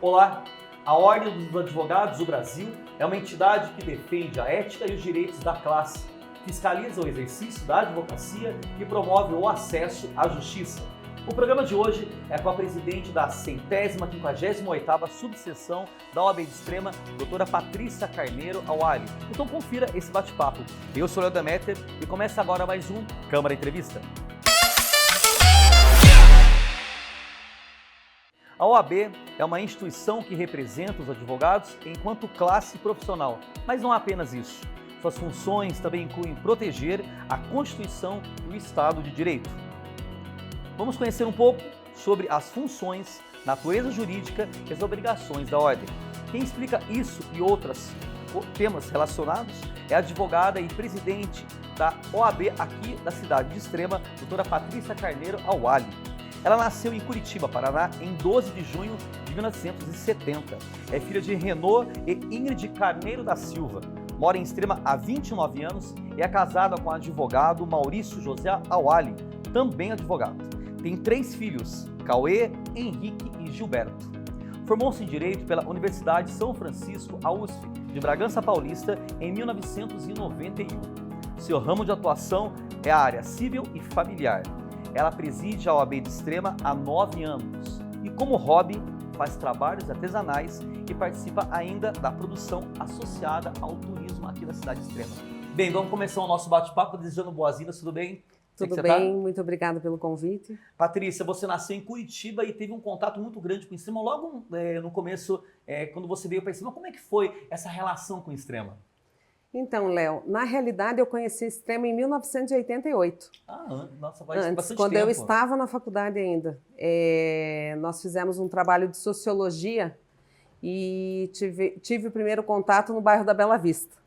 Olá! A Ordem dos Advogados do Brasil é uma entidade que defende a ética e os direitos da classe, fiscaliza o exercício da advocacia e promove o acesso à justiça. O programa de hoje é com a presidente da 158ª subseção da OAB de Extrema, doutora Patrícia Carneiro Awali. Então confira esse bate-papo. Eu sou Léo Demeter e começa agora mais um Câmara Entrevista. A OAB é uma instituição que representa os advogados enquanto classe profissional, mas não é apenas isso. Suas funções também incluem proteger a Constituição e o Estado de Direito. Vamos conhecer um pouco sobre as funções, natureza jurídica e as obrigações da Ordem. Quem explica isso e outros temas relacionados é a advogada e presidente da OAB aqui da cidade de Extrema, doutora Patrícia Carneiro Awali. Ela nasceu em Curitiba, Paraná, em 12 de junho de 1970. É filha de Renaud e Ingrid Carneiro da Silva. Mora em Extrema há 29 anos e é casada com o advogado Maurício José Awali, também advogado. Tem 3 filhos, Cauê, Henrique e Gilberto. Formou-se em Direito pela Universidade São Francisco, a USF, de Bragança Paulista, em 1991. Seu ramo de atuação é a área civil e familiar. Ela preside a OAB de Extrema há 9 anos e, como hobby, faz trabalhos artesanais e participa ainda da produção associada ao turismo aqui da cidade de Extrema. Bem, vamos começar o nosso bate-papo desejando boas-vindas, tudo bem? Tudo bem, muito obrigada pelo convite. Patrícia, você nasceu em Curitiba e teve um contato muito grande com o Extrema logo no começo, quando você veio para Extrema. Como é que foi essa relação com o Extrema? Então, Léo, na realidade eu conheci Extrema em 1988. Nossa, faz bastante quando tempo. Eu estava na faculdade ainda. Nós fizemos um trabalho de sociologia e tive o primeiro contato no bairro da Bela Vista.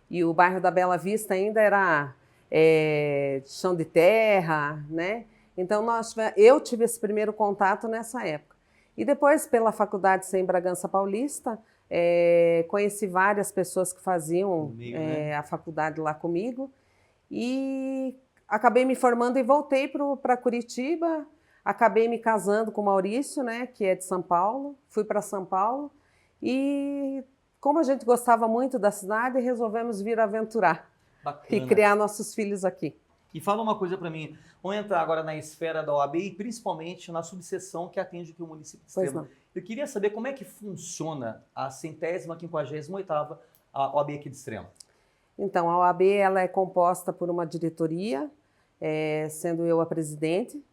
E o bairro da Bela Vista ainda era chão de terra, né? Então eu tive esse primeiro contato nessa época. E depois, pela faculdade em Bragança Paulista, conheci várias pessoas que faziam a faculdade lá comigo e acabei me formando e voltei para Curitiba. Acabei me casando com o Maurício, né, que é de São Paulo. Fui para São Paulo e, como a gente gostava muito da cidade, resolvemos vir aventurar. Bacana. E criar nossos filhos aqui. E fala uma coisa para mim, vamos entrar agora na esfera da OAB e principalmente na subseção que atende aqui o município de Extrema. Eu queria saber como é que funciona a 158ª OAB aqui de Extrema. Então, a OAB ela é composta por uma diretoria, sendo eu a presidente.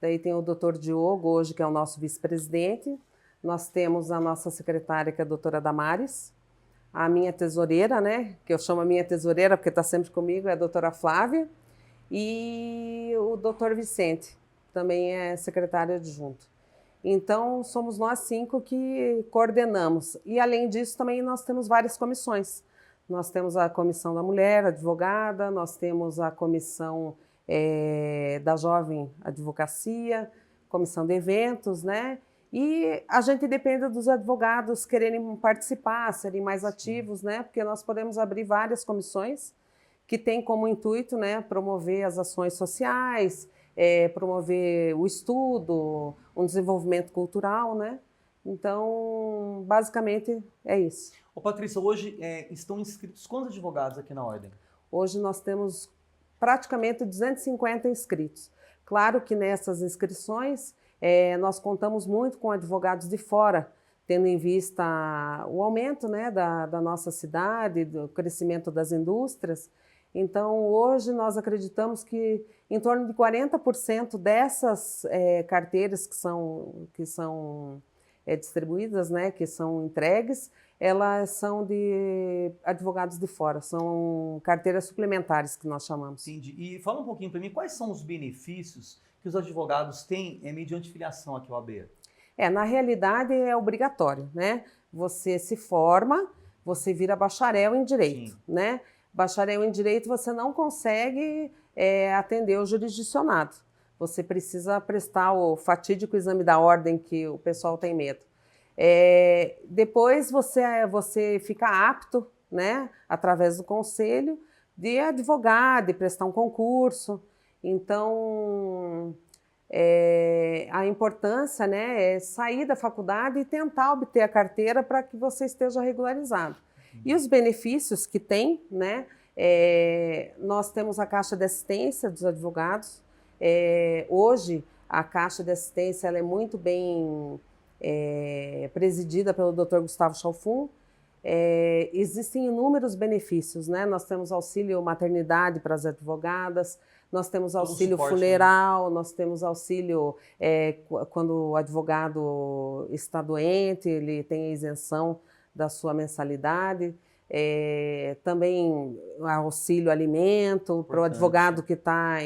Daí tem o doutor Diogo, hoje, que é o nosso vice-presidente. Nós temos a nossa secretária, que é a doutora Damares. A minha tesoureira, né, que eu chamo a minha tesoureira porque está sempre comigo, é a doutora Flávia. E o doutor Vicente, também é secretário adjunto. Então, somos nós 5 que coordenamos. E, além disso, também nós temos várias comissões. Nós temos a Comissão da Mulher Advogada, nós temos a Comissão da Jovem Advocacia, Comissão de Eventos, né? E a gente depende dos advogados quererem participar, serem mais ativos, né? Porque nós podemos abrir várias comissões que têm como intuito, né, promover as ações sociais, promover o estudo, um desenvolvimento cultural, né? Então, basicamente, é isso. Ô, Patrícia, hoje estão inscritos quantos advogados aqui na Ordem? Hoje nós temos praticamente 250 inscritos. Claro que nessas inscrições nós contamos muito com advogados de fora, tendo em vista o aumento, né, da nossa cidade, do crescimento das indústrias. Então, hoje nós acreditamos que em torno de 40% dessas carteiras que são distribuídas, né, que são entregues, elas são de advogados de fora, são carteiras suplementares que nós chamamos. Entendi. E fala um pouquinho para mim, quais são os benefícios que os advogados têm mediante filiação aqui ao OAB? Na realidade é obrigatório, né? Você se forma, você vira bacharel em Direito, né? Bacharel em Direito você não consegue atender o jurisdicionado. Você precisa prestar o fatídico exame da ordem que o pessoal tem medo. Depois você fica apto, né, através do conselho, de advogar, de prestar um concurso. Então, a importância, né, é sair da faculdade e tentar obter a carteira para que você esteja regularizado. E os benefícios que tem, né, nós temos a Caixa de Assistência dos Advogados. Hoje, a Caixa de Assistência ela é muito bem presidida pelo Dr. Gustavo Chalfun. Existem inúmeros benefícios, né? Nós temos auxílio maternidade para as advogadas, nós temos auxílio funeral, né? Nós temos auxílio quando o advogado está doente, ele tem a isenção da sua mensalidade. Também auxílio alimento para o advogado que está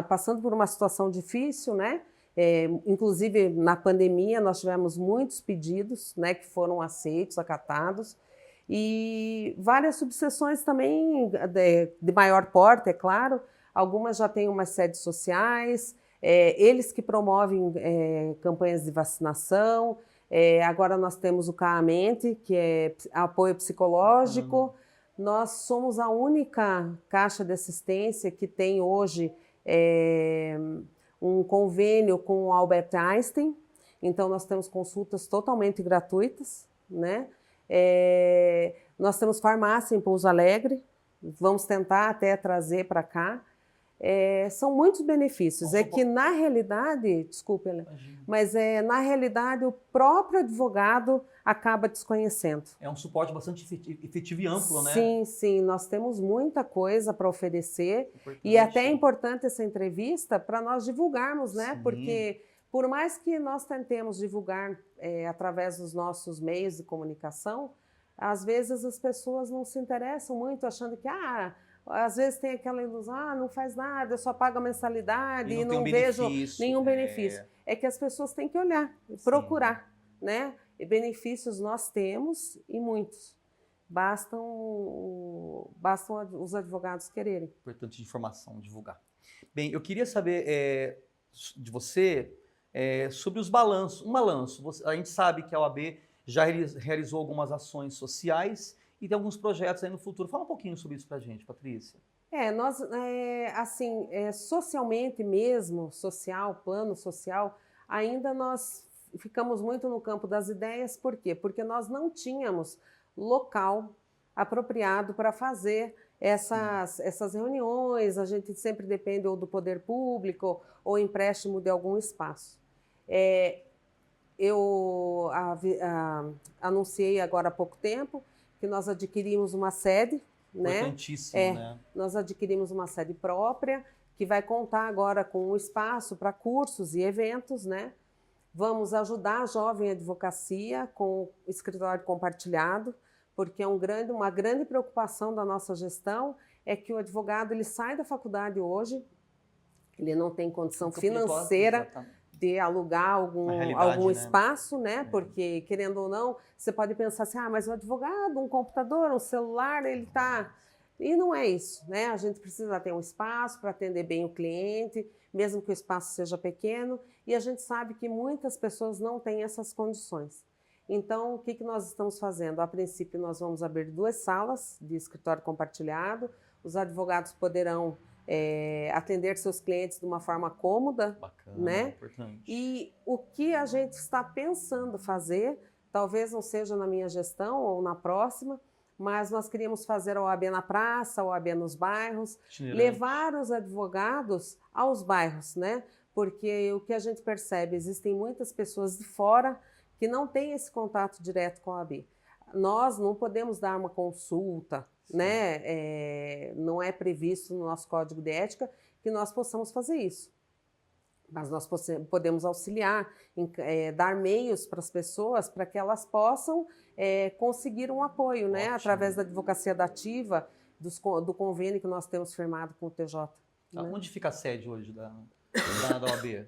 passando por uma situação difícil, né? Inclusive, na pandemia, nós tivemos muitos pedidos, né, que foram aceitos, acatados, e várias subseções também de maior porte, é claro. Algumas já têm umas sedes sociais, eles que promovem campanhas de vacinação. Agora nós temos o CAAMENTE, que é apoio psicológico. Nós somos a única caixa de assistência que tem hoje um convênio com o Albert Einstein, então nós temos consultas totalmente gratuitas, né? Nós temos farmácia em Pouso Alegre, vamos tentar até trazer para cá. São muitos benefícios. Que na realidade, desculpe, mas na realidade o próprio advogado acaba desconhecendo. É um suporte bastante efetivo e amplo, né? Sim, sim, nós temos muita coisa para oferecer. E até é importante essa entrevista para nós divulgarmos, né? Sim. Porque por mais que nós tentemos divulgar através dos nossos meios de comunicação, às vezes as pessoas não se interessam muito, achando que às vezes tem aquela ilusão, não faz nada, eu só pago a mensalidade e não vejo nenhum benefício. É que as pessoas têm que olhar, procurar, né? E benefícios nós temos e muitos. Bastam os advogados quererem. Importante informação, divulgar. Bem, eu queria saber de você sobre os balanços. Um balanço, a gente sabe que a OAB já realizou algumas ações sociais e tem alguns projetos aí no futuro. Fala um pouquinho sobre isso pra gente, Patrícia. Nós, socialmente mesmo, plano social, ainda nós ficamos muito no campo das ideias. Por quê? Porque nós não tínhamos local apropriado para fazer essas reuniões. A gente sempre depende ou do poder público ou empréstimo de algum espaço. Eu anunciei agora há pouco tempo que nós adquirimos uma sede, importantíssimo, né? Nós adquirimos uma sede própria que vai contar agora com um espaço para cursos e eventos, né? Vamos ajudar a jovem advocacia com o escritório compartilhado, porque uma grande preocupação da nossa gestão é que o advogado ele sai da faculdade hoje, ele não tem condição financeira de alugar algum espaço, né? Porque, querendo ou não, você pode pensar assim, mas o advogado, um computador, um celular, ele está... E não é isso, né? A gente precisa ter um espaço para atender bem o cliente, mesmo que o espaço seja pequeno, e a gente sabe que muitas pessoas não têm essas condições. Então, o que nós estamos fazendo? A princípio, nós vamos abrir 2 salas de escritório compartilhado, os advogados poderão atender seus clientes de uma forma cômoda. Bacana, né? Importante. E o que a gente está pensando fazer, talvez não seja na minha gestão ou na próxima, mas nós queríamos fazer a OAB na praça, a OAB nos bairros, levar os advogados aos bairros, né? Porque o que a gente percebe, existem muitas pessoas de fora que não têm esse contato direto com a OAB. Nós não podemos dar uma consulta, né? Não é previsto no nosso código de ética que nós possamos fazer isso. Mas nós podemos auxiliar, dar meios para as pessoas para que elas possam conseguir um apoio, né? Através da advocacia dativa, do convênio que nós temos firmado com o TJ. Né? Onde fica a sede hoje da OAB?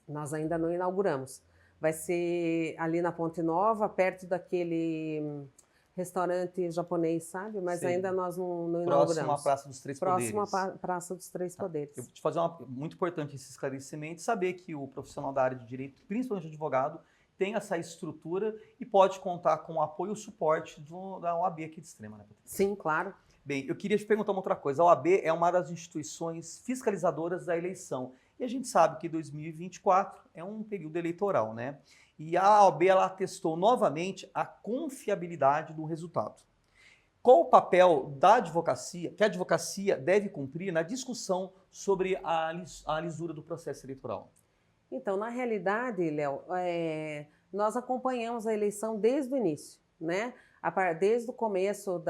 Nós ainda não inauguramos. Vai ser ali na Ponte Nova, perto daquele restaurante japonês, sabe? Mas ainda nós não inauguramos. Próximo à Praça dos Três Poderes. Próximo à Praça dos Três Poderes. Eu vou te fazer muito importante esse esclarecimento, saber que o profissional da área de direito, principalmente o advogado, tem essa estrutura e pode contar com o apoio e o suporte da OAB aqui de Extrema, né, Patrícia? Sim, claro. Bem, eu queria te perguntar uma outra coisa. A OAB é uma das instituições fiscalizadoras da eleição. E a gente sabe que 2024 é um período eleitoral, né? E a OAB ela atestou novamente a confiabilidade do resultado. Qual o papel da advocacia, que a advocacia deve cumprir na discussão sobre a lisura do processo eleitoral? Então, na realidade, Léo, nós acompanhamos a eleição desde o início, né? Desde o começo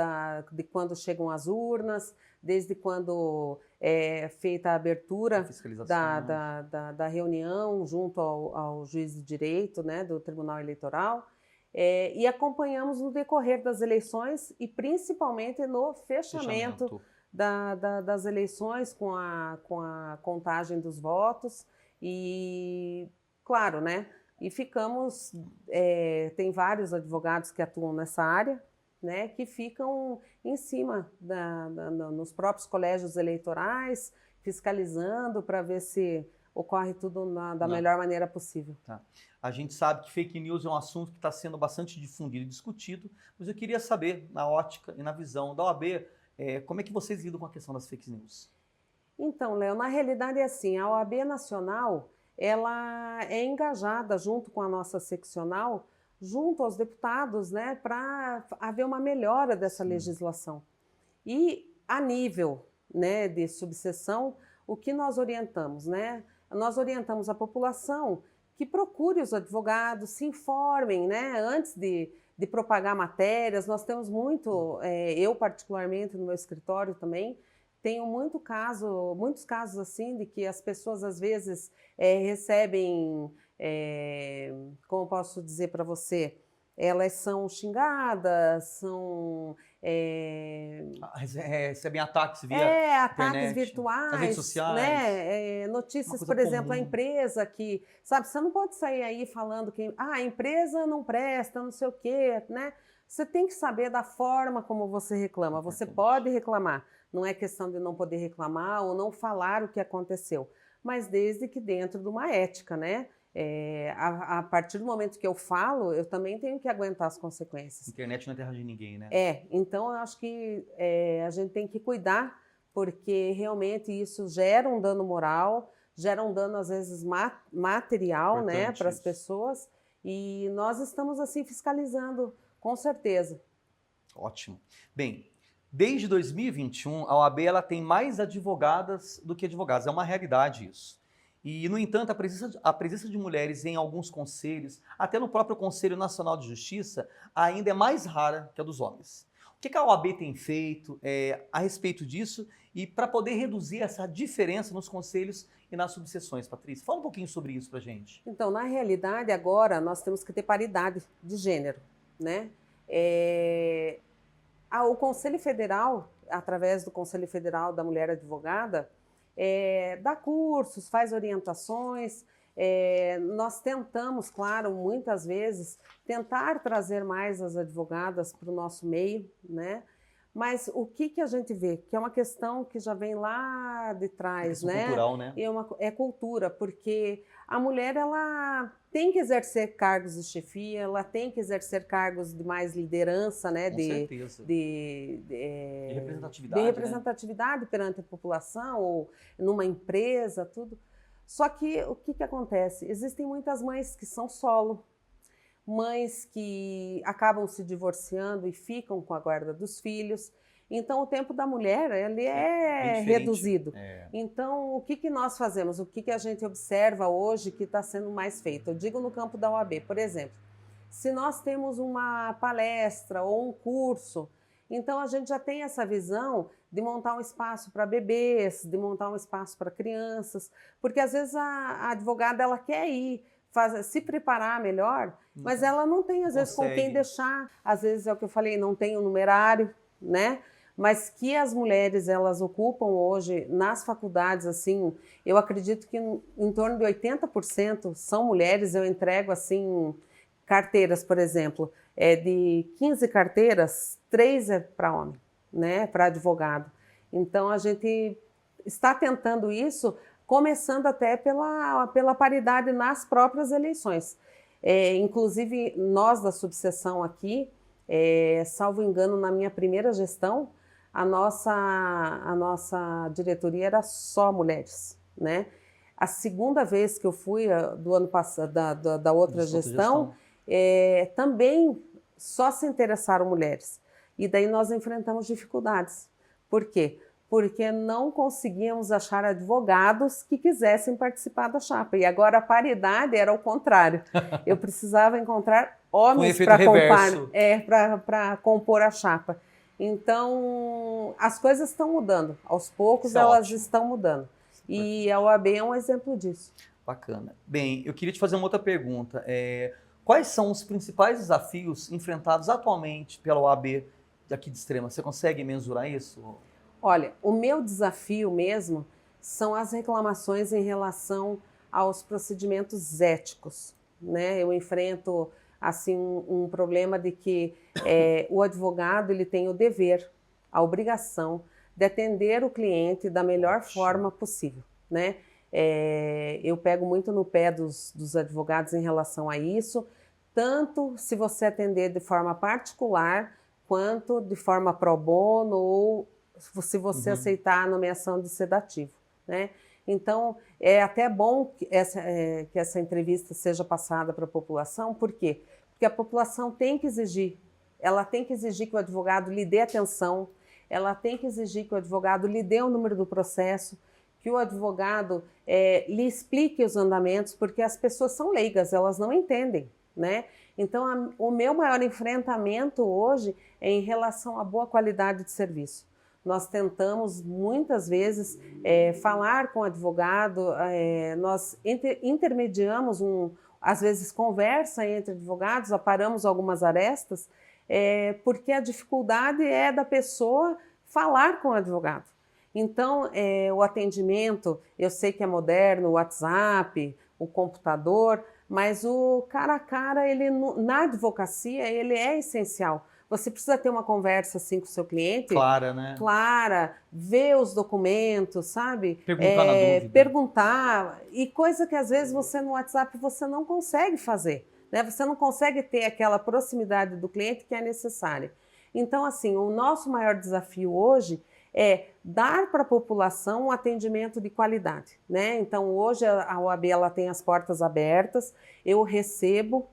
de quando chegam as urnas, desde quando é feita a abertura da reunião junto ao juiz de direito, né, do Tribunal Eleitoral, e acompanhamos no decorrer das eleições e principalmente no fechamento das eleições com a contagem dos votos e, claro, né? E ficamos, tem vários advogados que atuam nessa área, né, que ficam em cima nos próprios colégios eleitorais, fiscalizando para ver se ocorre tudo da melhor maneira possível. Tá. A gente sabe que fake news é um assunto que está sendo bastante difundido e discutido, mas eu queria saber, na ótica e na visão da OAB, como é que vocês lidam com a questão das fake news? Então, Léo, na realidade é assim, a OAB Nacional, ela é engajada junto com a nossa seccional, junto aos deputados, né, para haver uma melhora dessa legislação. E a nível, né, de subseção, o que nós orientamos, né? Nós orientamos a população que procure os advogados, se informem, né, antes de propagar matérias. Nós temos muito, eu particularmente no meu escritório também, tenho muitos casos assim, de que as pessoas às vezes recebem, como posso dizer para você, elas são xingadas, recebem ataques via ataques internet, virtuais, nas redes sociais, né? Notícias, por exemplo, a empresa que, sabe, você não pode sair aí falando que a empresa não presta, não sei o quê, né? Você tem que saber da forma como você reclama. Você pode reclamar, não é questão de não poder reclamar ou não falar o que aconteceu, mas desde que dentro de uma ética, né? A partir do momento que eu falo, eu também tenho que aguentar as consequências. Internet não é terra de ninguém, né? Então eu acho que a gente tem que cuidar, porque realmente isso gera um dano moral, gera um dano às vezes material, né, para as pessoas, e nós estamos assim fiscalizando, com certeza. Ótimo. Bem, desde 2021, a OAB ela tem mais advogadas do que advogados, é uma realidade isso. E, no entanto, a presença de mulheres em alguns conselhos, até no próprio Conselho Nacional de Justiça, ainda é mais rara que a dos homens. O que a OAB tem feito a respeito disso e para poder reduzir essa diferença nos conselhos e nas subseções, Patrícia? Fala um pouquinho sobre isso para a gente. Então, na realidade, agora nós temos que ter paridade de gênero, né? O Conselho Federal, através do Conselho Federal da Mulher Advogada, dá cursos, faz orientações. Nós tentamos, claro, muitas vezes, tentar trazer mais as advogadas para o nosso meio, né? Mas o que a gente vê? Que é uma questão que já vem lá de trás, né? Cultural, né? É cultura, porque a mulher ela tem que exercer cargos de chefia, ela tem que exercer cargos de mais liderança, né? Com certeza. De representatividade. De representatividade, né? Perante a população, ou numa empresa, tudo. Só que o que acontece? Existem muitas mães que são solo, mães que acabam se divorciando e ficam com a guarda dos filhos. Então, o tempo da mulher ele é reduzido. Então, o que nós fazemos? O que a gente observa hoje que está sendo mais feito? Eu digo no campo da OAB, por exemplo, se nós temos uma palestra ou um curso, então a gente já tem essa visão de montar um espaço para bebês, de montar um espaço para crianças, porque às vezes a advogada ela quer ir, se preparar melhor, mas ela não tem, às vezes, com quem deixar. Às vezes, é o que eu falei, não tem o numerário, né? Mas que as mulheres, elas ocupam hoje nas faculdades, assim, eu acredito que em torno de 80% são mulheres. Eu entrego, assim, carteiras, por exemplo, de 15 carteiras, 3 é para homem, né? Para advogado. Então, a gente está tentando isso, começando até pela paridade nas próprias eleições. Inclusive, nós da subseção aqui, salvo engano, na minha primeira gestão, a nossa diretoria era só mulheres, né? A segunda vez que eu fui, do ano passado, da outra gestão, também só se interessaram mulheres. E daí nós enfrentamos dificuldades. Por quê? Porque não conseguíamos achar advogados que quisessem participar da chapa. E agora a paridade era o contrário. Eu precisava encontrar homens para compor a chapa. Então, as coisas estão mudando. Aos poucos elas estão mudando. E a OAB é um exemplo disso. Bacana. Bem, eu queria te fazer uma outra pergunta. Quais são os principais desafios enfrentados atualmente pela OAB aqui de Extrema? Você consegue mensurar isso? Olha, o meu desafio mesmo são as reclamações em relação aos procedimentos éticos, né? Eu enfrento assim um problema de que o advogado ele tem o dever, a obrigação de atender o cliente da melhor forma possível, né? Eu pego muito no pé dos advogados em relação a isso, tanto se você atender de forma particular, quanto de forma pro bono ou se você aceitar a nomeação de sedativo, né? Então, é até bom que essa entrevista seja passada para a população, por quê? Porque a população tem que exigir, ela tem que exigir que o advogado lhe dê atenção, ela tem que exigir que o advogado lhe dê o número do processo, que o advogado lhe explique os andamentos, porque as pessoas são leigas, elas não entendem, né? Então, o meu maior enfrentamento hoje é em relação à boa qualidade de serviço. Nós tentamos muitas vezes falar com o advogado, nós intermediamos, às vezes, conversa entre advogados, aparamos algumas arestas, porque a dificuldade é da pessoa falar com o advogado. Então, o atendimento, eu sei que é moderno, o WhatsApp, o computador, mas o cara a cara, na advocacia, ele é essencial. Você precisa ter uma conversa assim com o seu cliente. Clara, né? Clara, ver os documentos, sabe? Perguntar na dúvida. Perguntar. E coisa que às vezes você no WhatsApp você não consegue fazer, né? Você não consegue ter aquela proximidade do cliente que é necessária. Então, assim, o nosso maior desafio hoje é dar para a população um atendimento de qualidade, né? Então, hoje a OAB ela tem as portas abertas, eu recebo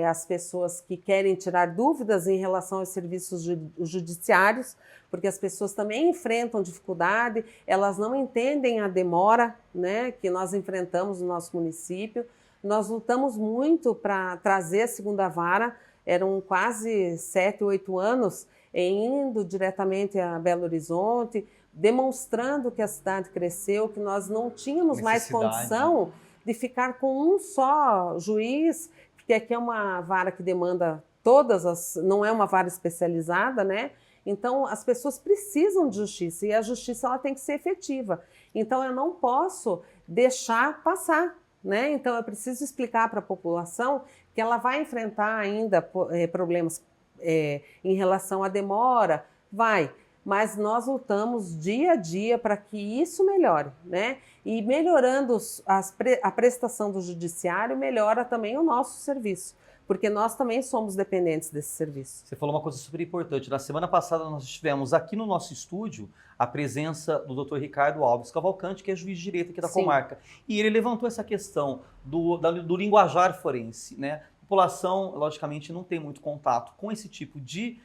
as pessoas que querem tirar dúvidas em relação aos serviços judiciários, porque as pessoas também enfrentam dificuldade, elas não entendem a demora, né, que nós enfrentamos no nosso município. Nós lutamos muito para trazer a segunda vara, eram quase 7, 8 anos, indo diretamente a Belo Horizonte, demonstrando que a cidade cresceu, que nós não tínhamos mais condição de ficar com um só juiz, porque aqui é uma vara que demanda não é uma vara especializada, né? Então, as pessoas precisam de justiça e a justiça ela tem que ser efetiva. Então, eu não posso deixar passar, né? Então, eu preciso explicar para a população que ela vai enfrentar ainda problemas em relação à demora, mas nós lutamos dia a dia para que isso melhore, né? E melhorando a prestação do judiciário, melhora também o nosso serviço, porque nós também somos dependentes desse serviço. Você falou uma coisa super importante. Na semana passada nós tivemos aqui no nosso estúdio a presença do Dr. Ricardo Alves Cavalcante, que é juiz de direito aqui da comarca. E ele levantou essa questão do linguajar forense, né? A população, logicamente, não tem muito contato com esse tipo de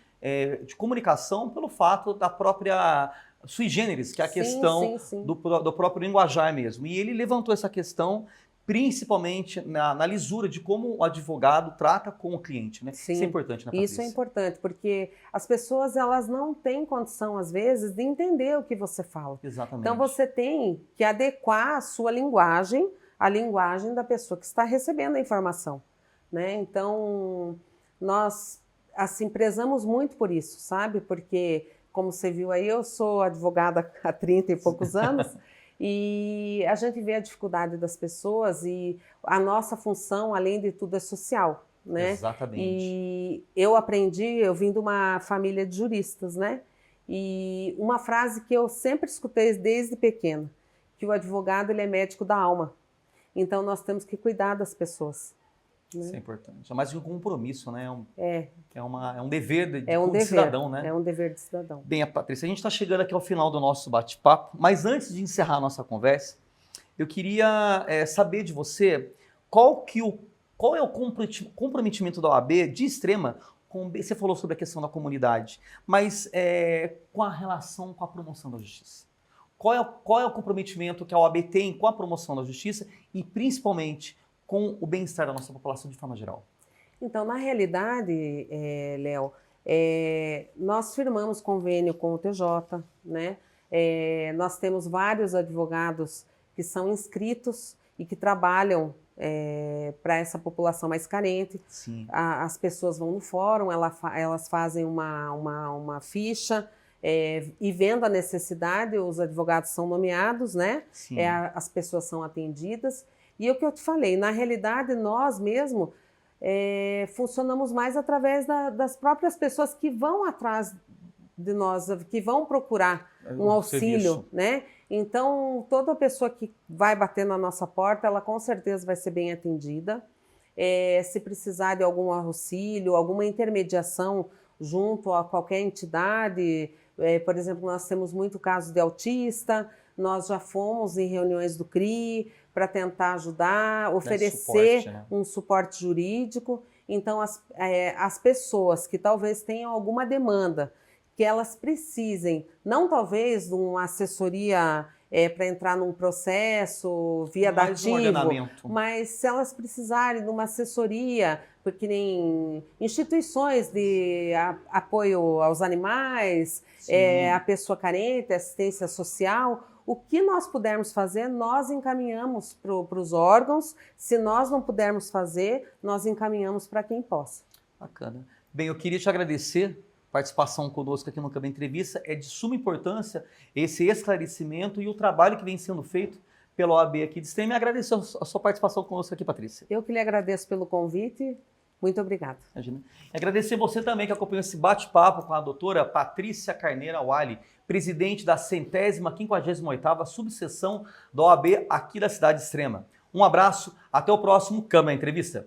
comunicação pelo fato da própria sui generis, que é a questão do próprio linguajar mesmo. E ele levantou essa questão principalmente na lisura de como o advogado trata com o cliente, né? Sim, isso é importante, né, Patrícia? Isso é importante, porque as pessoas elas não têm condição, às vezes, de entender o que você fala. Exatamente. Então, você tem que adequar a sua linguagem à linguagem da pessoa que está recebendo a informação, né? Então, nós assim, prezamos muito por isso, sabe? Porque, como você viu aí, eu sou advogada há 30 e poucos anos e a gente vê a dificuldade das pessoas e a nossa função, além de tudo, é social, né? Exatamente. E eu vim de uma família de juristas, né? E uma frase que eu sempre escutei desde pequena, que o advogado ele é médico da alma. Então, nós temos que cuidar das pessoas. né? Isso é importante. É mais que um compromisso, né? É É um dever de dever, cidadão, né? é um dever de cidadão. Bem, Patrícia, a gente está chegando aqui ao final do nosso bate-papo, mas antes de encerrar a nossa conversa, eu queria saber de você qual é o comprometimento da OAB de Extrema, você falou sobre a questão da comunidade, mas com a relação com a promoção da justiça. Qual é o comprometimento que a OAB tem com a promoção da justiça e principalmente com o bem-estar da nossa população de forma geral? Então, na realidade, Léo, nós firmamos convênio com o TJ, né? Nós temos vários advogados que são inscritos e que trabalham para essa população mais carente. Sim. As pessoas vão no fórum, elas fazem uma ficha, e vendo a necessidade, os advogados são nomeados, né? Sim. As pessoas são atendidas. E o que eu te falei, na realidade, nós mesmo funcionamos mais através das próprias pessoas que vão atrás de nós, que vão procurar um auxílio, né? Então, toda pessoa que vai bater na nossa porta, ela com certeza vai ser bem atendida. Se precisar de algum auxílio, alguma intermediação junto a qualquer entidade, por exemplo, nós temos muito caso de autista, nós já fomos em reuniões do CRI para tentar ajudar, oferecer suporte, né? um suporte jurídico. Então, as pessoas que talvez tenham alguma demanda, que elas precisem, não talvez de uma assessoria para entrar num processo via dativo, mas se elas precisarem de uma assessoria, porque nem instituições de apoio aos animais, a pessoa carente, assistência social, o que nós pudermos fazer, nós encaminhamos para os órgãos. Se nós não pudermos fazer, nós encaminhamos para quem possa. Bacana. Bem, eu queria te agradecer a participação conosco aqui no Câmara Entrevista. É de suma importância esse esclarecimento e o trabalho que vem sendo feito pela OAB aqui de Extrema. E agradecer a sua participação conosco aqui, Patrícia. Eu que lhe agradeço pelo convite. Muito obrigada. Imagina. E agradecer você também que acompanhou esse bate-papo com a doutora Patrícia Carneiro Awali, presidente da 158ª subseção da OAB aqui da cidade de Extrema. Um abraço, até o próximo Câmara Entrevista.